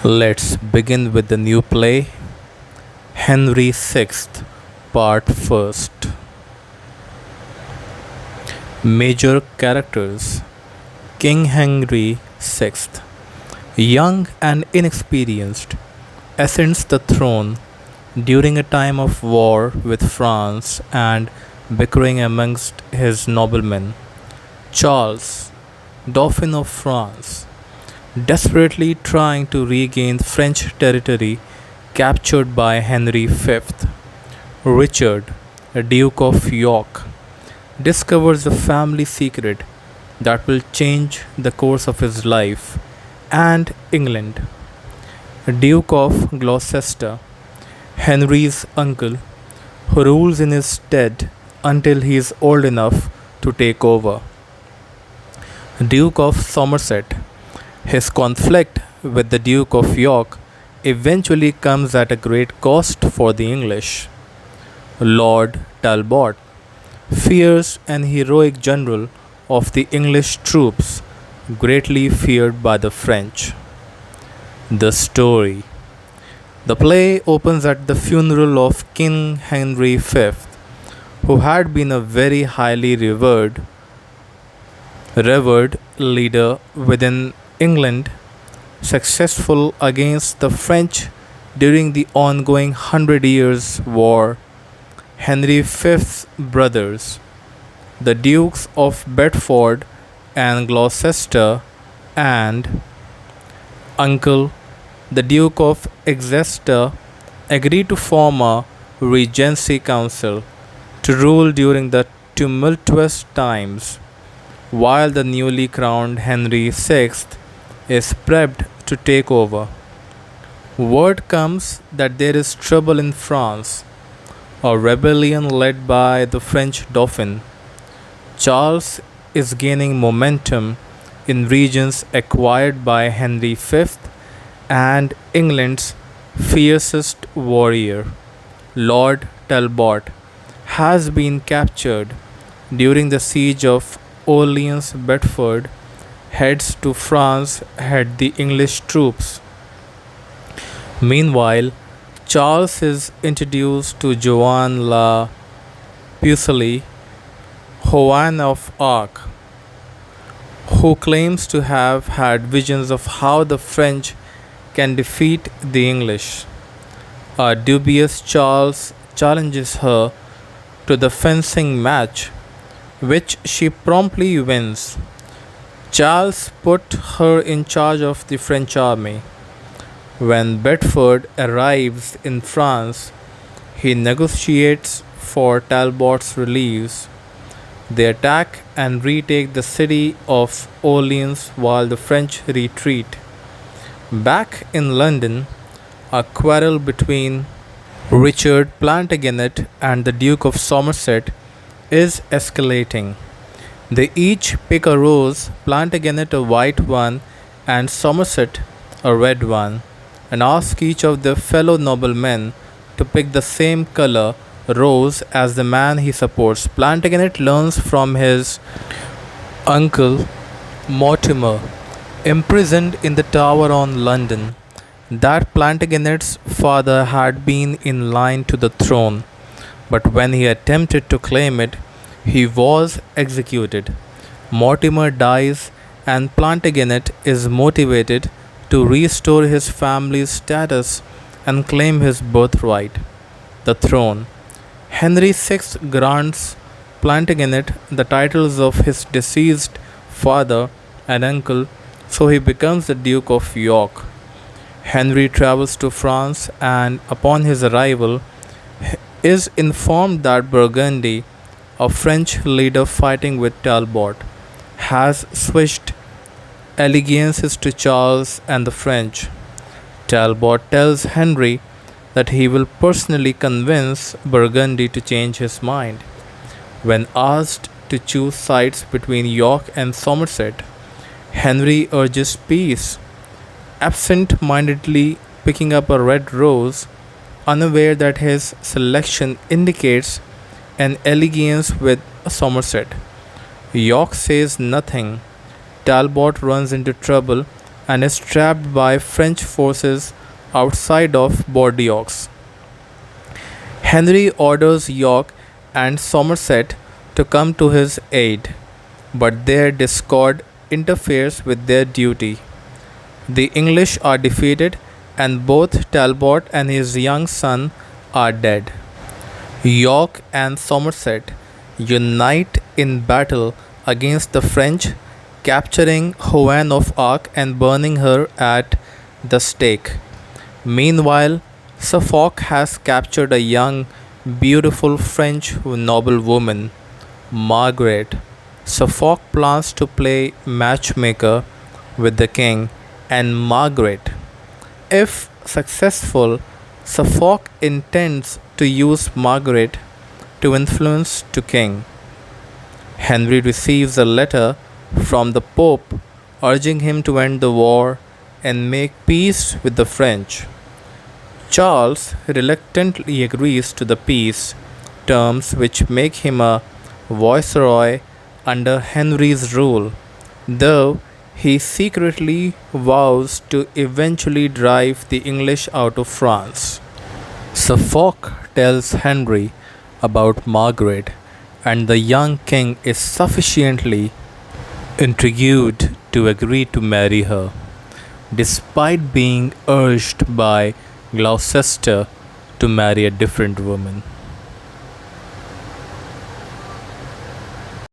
Let's begin with the new play, Henry VI, Part First. Major characters: King Henry VI, young and inexperienced, ascends the throne during a time of war with France and bickering amongst his noblemen. Charles, Dauphin of France, desperately trying to regain French territory captured by Henry V. Richard, Duke of York, discovers a family secret that will change the course of his life, and England. Duke of Gloucester, Henry's uncle, who rules in his stead until he is old enough to take over. Duke of Somerset, his conflict with the Duke of York eventually comes at a great cost for the English. Lord Talbot, fierce and heroic general of the English troops, greatly feared by the French. The story. The play opens at the funeral of King Henry V, who had been a very highly revered leader within England, successful against the French during the ongoing Hundred Years' War. Henry V's brothers, the Dukes of Bedford and Gloucester, and uncle, the Duke of Exeter, agreed to form a regency council to rule during the tumultuous times, while the newly crowned Henry VI is prepped to take over. Word comes that there is trouble in France, a rebellion led by the French Dauphin. Charles is gaining momentum in regions acquired by Henry V, and England's fiercest warrior, Lord Talbot, has been captured during the siege of Orleans. Bedford heads to France head the English troops. Meanwhile, Charles is introduced to Joan la Pucelle, Joan of Arc, who claims to have had visions of how the French can defeat the English. A dubious Charles challenges her to the fencing match, which she promptly wins. Charles put her in charge of the French army. When Bedford arrives in France, he negotiates for Talbot's release. They attack and retake the city of Orleans while the French retreat. Back in London, a quarrel between Richard Plantagenet and the Duke of Somerset is escalating. They each pick a rose, Plantagenet a white one and Somerset a red one, and ask each of their fellow noblemen to pick the same color rose as the man he supports. Plantagenet learns from his uncle Mortimer, imprisoned in the Tower on London, that Plantagenet's father had been in line to the throne, but when he attempted to claim it, he was executed. Mortimer dies, and Plantagenet is motivated to restore his family's status and claim his birthright, the throne. Henry VI grants Plantagenet the titles of his deceased father and uncle, so he becomes the Duke of York. Henry travels to France and, upon his arrival, is informed that Burgundy, a French leader fighting with Talbot, has switched allegiances to Charles and the French. Talbot tells Henry that he will personally convince Burgundy to change his mind. When asked to choose sides between York and Somerset, Henry urges peace, absent mindedly picking up a red rose, unaware that his selection indicates an allegiance with Somerset. York says nothing. Talbot runs into trouble and is trapped by French forces outside of Bordeaux. Henry orders York and Somerset to come to his aid, but their discord interferes with their duty. The English are defeated, and both Talbot and his young son are dead. York and Somerset unite in battle against the French, capturing Joan of Arc and burning her at the stake. Meanwhile, Suffolk has captured a young, beautiful French noblewoman, Margaret. Suffolk plans to play matchmaker with the king and Margaret. If successful, Suffolk intends to use Margaret to influence the king. Henry receives a letter from the Pope urging him to end the war and make peace with the French. Charles reluctantly agrees to the peace terms, which make him a viceroy under Henry's rule, though he secretly vows to eventually drive the English out of France. Suffolk tells Henry about Margaret, and the young king is sufficiently intrigued to agree to marry her, despite being urged by Gloucester to marry a different woman.